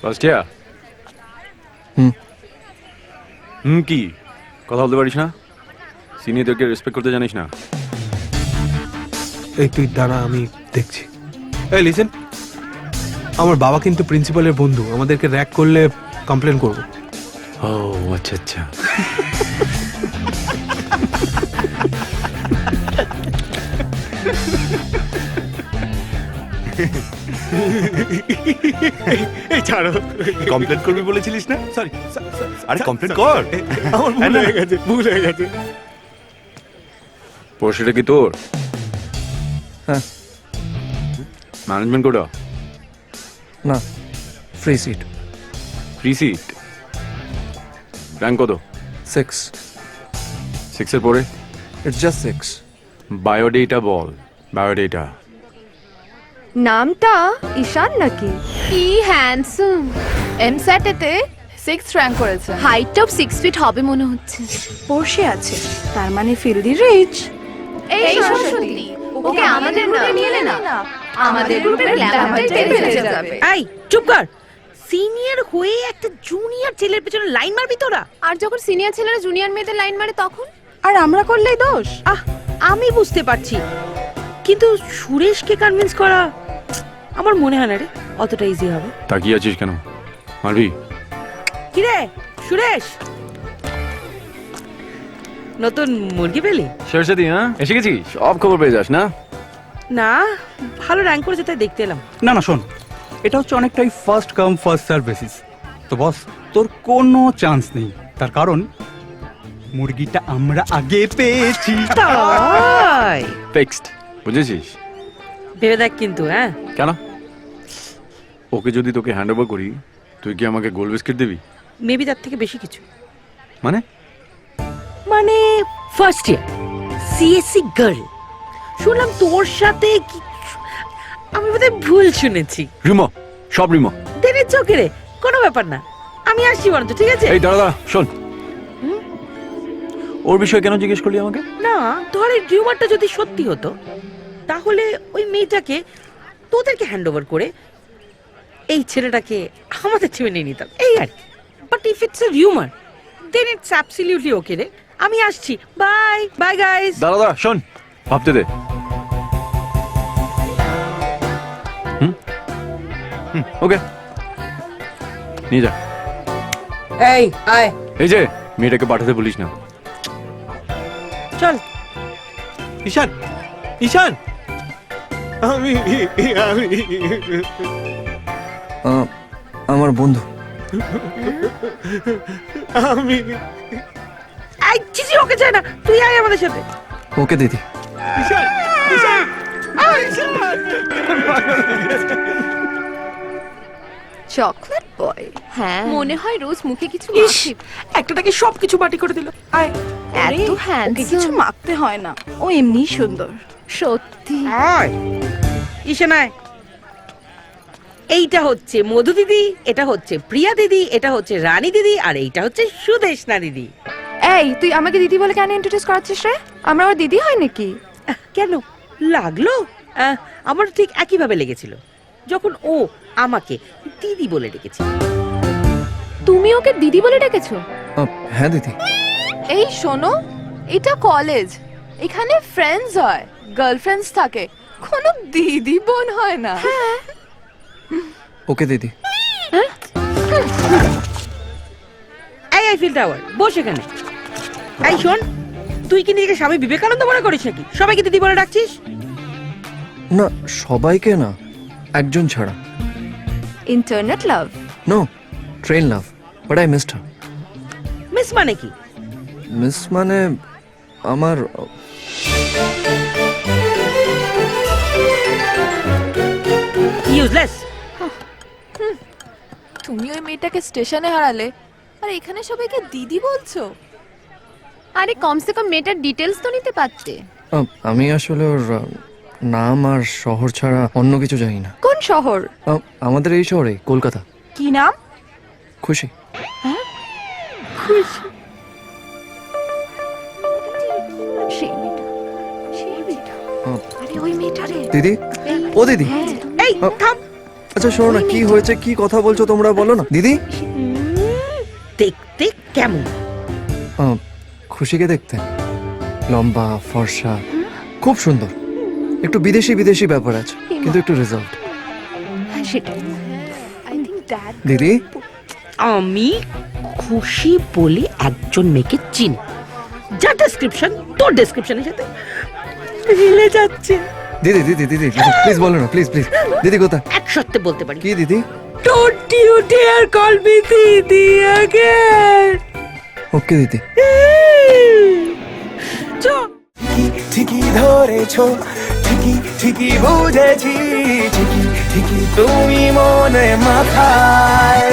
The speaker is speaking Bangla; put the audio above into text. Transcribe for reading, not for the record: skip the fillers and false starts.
First year? কি কথা বলতে পারিস না? সিনিয়রদেরকে রেসপেক্ট করতে জানিস না? এই তুই দাঁড়া, আমি দেখছি। এই লিসেন, আমার বাবা কিন্তু প্রিন্সিপালের বন্ধু, আমাদেরকে র্যাক করলে কমপ্লেন করবো। ও আচ্ছা আচ্ছা। এই ছাড়ো, কমপ্লেন করবি বলেছিলিস না? সরি। আরে কমপ্লেন কর। আমার ভুল হয়ে গেছে, ভুল হয়ে গেছে। পড়াশোনাটা কি তোর? হ্যাঁ। Management quota? না, free seat. Free seat? Rank কত? 6। 6-এর পরে? It's just 6। বায়োডেটা বল, বায়োডেটা। নামটা ঈশান নাকি? কি হ্যান্ডসাম! এমস্যাটেতে 6th র্যাঙ্ক করেছে। হাইটটাও 6 ফিট হবে মনে হচ্ছে। বসে আছে, তার মানে ফিল্দি রিচ। এই সরস্বতী, ওকে আমাদের গ্রুপে নিয়ে নে না। আমাদের গ্রুপের গ্ল্যামারটাই বেড়ে যাবে। এই চুপ কর। সিনিয়র হয়ে একটা জুনিয়র ছেলের পেছনে লাইন মারবি তোরা? আর যখন সিনিয়র ছেলেরা জুনিয়র মেয়েদের লাইন মারে তখন? আর আমরা করলেই দোষ? আমি বুঝতে পারছি, কিন্তু সুরেশকে কনভিন্স করা আমার মনে হয় না রে অতটা ইজি হবে। তাকিয়ে আছিস কেন? মারবি? কি রে সুরেশ, নতুন মুরগি পেলি? সরস্বতী, হ্যাঁ এসে গেছিস? সব খবর পেয়ে যাস না? না, ভালো র্যাঙ্ক করেছে তাই দেখতে এলাম। না না শোন, এটা হচ্ছে অনেকটাই first come first serve basis. তো বস, তোর কোনো চান্স নেই, তার কারণ মুরগিটা আমরা আগে পেয়েছি। তাই ফিক্সড, বুঝেছিস? ভেবে দেখ কিন্তু। হ্যাঁ কেন? ওকে যদি তোকে হ্যান্ড ওভার করি, তুই কি আমাকে গোল বিস্কিট দিবি? মেবি তার থেকে বেশি কিছু। মানে? মানে ফার্স্ট ইয়ার সিএসসি গার্ল, শুনলাম তোর সাথে কি? আমি বোধহয় ভুল শুনেছি। রিমো, সব রিমো। দেনের চোখে রে, কোনো ব্যাপার না। আমি আসছি বরঞ্চ, ঠিক আছে? এই দাঁড়া দাঁড়া, শোন। ওর বিষয়ে কেন জিজ্ঞেস করলি আমাকে? না, ধর এই রিউমারটা যদি সত্যি হতো, তাহলে ওই মেয়েটাকে তোদেরকে হ্যান্ড ওভার করে এই ছেলেটাকে আমাদের টিমে নিয়ে নিতাম, এই আর কি। But if it's a rumour, then it's absolutely okay রে। আমি আসছি, বাই বাই গাইস। দাঁড়া দাঁড়া, শোন, ভাবতে দে। ওকে, নিয়ে যা। এই আয়, এই যে মেয়েটাকে পাঠাতে বলিস না। চল। ঈশান, ঈশান, আমি আমার বন্ধু। আমি এই চিচি, ওকে চাই না, তুই আয় আমাদের সাথে। ওকে দিদি। ঈশান, ঈশান, চকলেট বয়। হ্যাঁ, মনে হয় রোজ মুখে কিছু ইস, মাখি। একটাটাকে সবকিছু বাটি করে দিল। আয়, এত ওকে handsome। কিছু মাখতে হয় না, ও এমনিই সুন্দর। সত্যি। আয় ঈশান আয়। এইটা হচ্ছে মধু দিদি, এটা হচ্ছে প্রিয়া দিদি, এটা হচ্ছে রানী দিদি, আর এইটা হচ্ছে সুদেশনা দিদি। এই তুই আমাকে দিদি বলে কেন ইন্ট্রোডিউস করাচ্ছিস রে? আমরা ওর দিদি হয় নাকি? কেন লাগলো? আমার ঠিক একইভাবে লেগেছিল যখন ও আমাকে দিদি বলে ডেকেছিল। তুমি ওকে দিদি বলে ডেকেছো? হ্যাঁ দিদি। এই শোনো, এটা কলেজ, এখানে ফ্রেন্ডস হয়, গার্লফ্রেন্ডস থাকে, কোনো দিদি বোন হয় না। ওকে দিদি। এই আইফিল টাওয়ার, বস এখানে। এই শোন, তুই কি নিজেকে স্বামী বিবেকানন্দ মনে করিস নাকি? সবাইকে দিদি বলে ডাকছিস? না, সবাইকে না, একজন ছাড়া। Internet love? No, train love, but I missed her. Miss মানে কি? মিস মানে আমার ইউজলেস। তুমি ওই মেয়েটাকে স্টেশনে হারালে, আর এখানে সবাইকে দিদি বলছো? আরে কমসে কম মেয়েটার ডিটেলস তো নিতে পারতে। আমি আসলে ওর নাম আর শহর ছাড়া অন্য কিছু জানি না। কোন শহর? আমাদের এই শহরে, কলকাতা। কি নাম? খুশি। সেই মেয়েটা, সেই মেয়েটা। আরে ওই মেয়েটা রে। দিদি, ও দিদি। এই থাম, আচ্ছা শোনো না, কি হয়েছে, কি কথা বলছো তোমরা, বলো না। দিদি, দেখতে কেমন? খুশিকে দেখতে লম্বা, ফর্সা, খুব সুন্দর। একটু বিদেশি বিদেশি ব্যাপার আছে, কিন্তু একটু রেজাল্ট। সেটাই। দিদি, আমি খুশি বলে একজন মেয়েকে চিনি, যা ডেসক্রিপশন তোর ডেসক্রিপশনের সাথে মিলে যাচ্ছে। দিদি দিদি দিদি প্লিজ বলো না, প্লিজ প্লিজ। দিদি কোথায়? এক সত্যি বলতে পারি। কি দিদি? Don't you dare call me দিদি again. ওকে দিদি। ঠিকই ধরেছো, ঠিকই ঠিকই বুঝেছি, ঠিকই ঠিকই তুমি মনে মাথায়